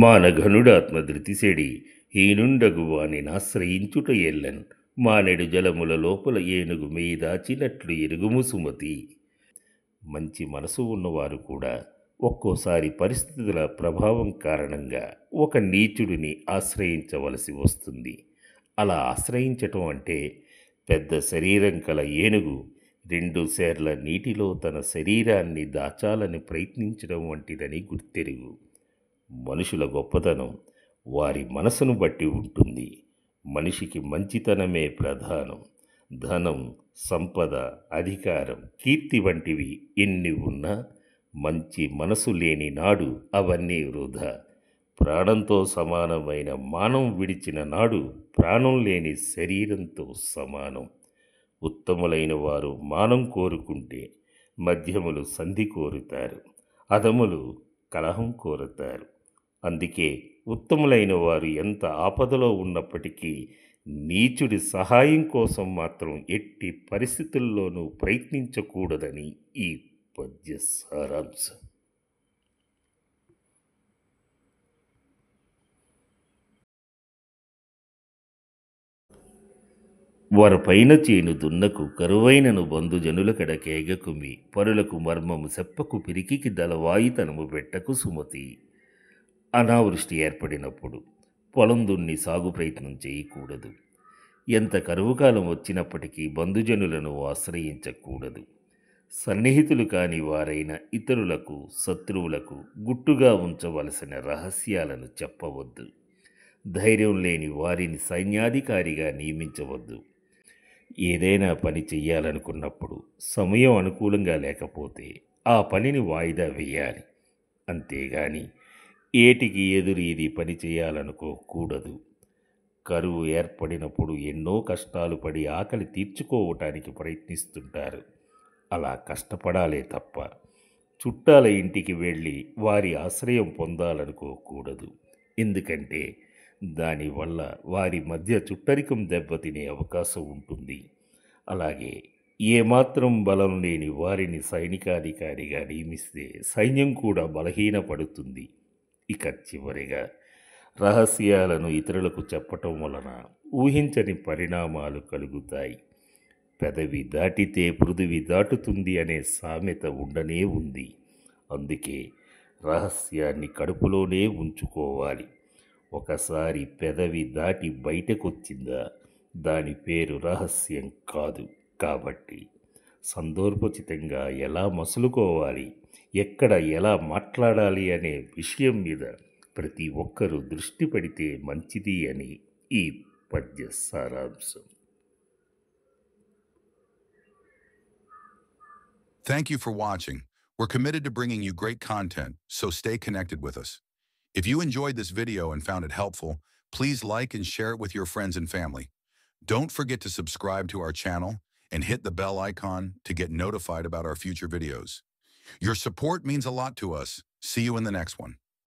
మానఘనుడాత్మధృతిసెడి హీనుండగు వానినాశ్రయించుట ఎల్లన్ మానెడు జలముల లోపల ఏనుగు మేదాచినట్లు ఎరుగుము సుమతి. మంచి మనసు ఉన్నవారు కూడా ఒక్కోసారి పరిస్థితుల ప్రభావం కారణంగా ఒక నీచుడిని ఆశ్రయించవలసి వస్తుంది. అలా ఆశ్రయించటం అంటే పెద్ద శరీరం కల ఏనుగు రెండు సేర్ల నీటిలో తన శరీరాన్ని దాచాలని ప్రయత్నించడం వంటిదని గుర్తెరుగు. మనుషుల గొప్పతనం వారి మనసును బట్టి ఉంటుంది. మనిషికి మంచితనమే ప్రధానం. ధనం, సంపద, అధికారం, కీర్తి వంటివి ఎన్ని ఉన్నా మంచి మనసు లేని నాడు అవన్నీ వృధా. ప్రాణంతో సమానమైన మానం విడిచిన నాడు ప్రాణం లేని శరీరంతో సమానం. ఉత్తములైన వారు మానం కోరుకుంటే మధ్యములు సంధి కోరుతారు, అధములు కలహం కోరుతారు. అందుకే ఉత్తములైన వారు ఎంత ఆపదలో ఉన్నప్పటికీ నీచుడి సహాయం కోసం మాత్రం ఎట్టి పరిస్థితుల్లోనూ ప్రయత్నించకూడదని ఈ పద్య సారాంశం. వరపైన చేను దున్నకు కరువైనను బంధుజనుల కడకేగకుమి పరులకు మర్మము సెప్పకు పిరికికి దళవాయితనము పెట్టకు సుమతి. అనావృష్టి ఏర్పడినప్పుడు పొలం దున్ని సాగు ప్రయత్నం చేయకూడదు. ఎంత కరువుకాలం వచ్చినప్పటికీ బంధుజనులను ఆశ్రయించకూడదు. సన్నిహితులు కాని వారైన ఇతరులకు, శత్రువులకు గుట్టుగా ఉంచవలసిన రహస్యాలను చెప్పవద్దు. ధైర్యం లేని వారిని సైన్యాధికారిగా నియమించవద్దు. ఏదైనా పని చెయ్యాలనుకున్నప్పుడు సమయం అనుకూలంగా లేకపోతే ఆ పనిని వాయిదా వేయాలి. అంతేగాని ఏటికి ఎదురు ఇది పని చేయాలనుకోకూడదు. కరువు ఏర్పడినప్పుడు ఎన్నో కష్టాలు పడి ఆకలి తీర్చుకోవటానికి ప్రయత్నిస్తుంటారు. అలా కష్టపడాలే తప్ప చుట్టాల ఇంటికి వెళ్ళి వారి ఆశ్రయం పొందాలనుకోకూడదు. ఎందుకంటే దానివల్ల వారి మధ్య చుట్టరికం దెబ్బతినే అవకాశం ఉంటుంది. అలాగే ఏమాత్రం బలం లేని వారిని సైనికాధికారిగా నియమిస్తే సైన్యం కూడా బలహీనపడుతుంది. ఇక చివరిగా రహస్యాలను ఇతరులకు చెప్పటం వలన ఊహించని పరిణామాలు కలుగుతాయి. పెదవి దాటితే పృథివి దాటుతుంది అనే సామెత ఉండనే ఉంది. అందుకే రహస్యాన్ని కడుపులోనే ఉంచుకోవాలి. ఒకసారి పెదవి దాటి బయటకొచ్చిందా దాని పేరు రహస్యం కాదు. కాబట్టి సందర్భోచితంగా ఎలా మసులుకోవాలి, ఎక్కడ ఎలా మాట్లాడాలి అనే విషయం మీద ప్రతి ఒక్కరూ దృష్టి పెడితే మంచిది అని ఈ పద్య సారాంశం. Thank you for watching. We're committed to bringing you great content, so stay connected with us. If you enjoyed this video and found it helpful, please like and share it with your friends and family. Don't forget to subscribe to our channel and hit the bell icon to get notified about our future videos. Your support means a lot to us. See you in the next one.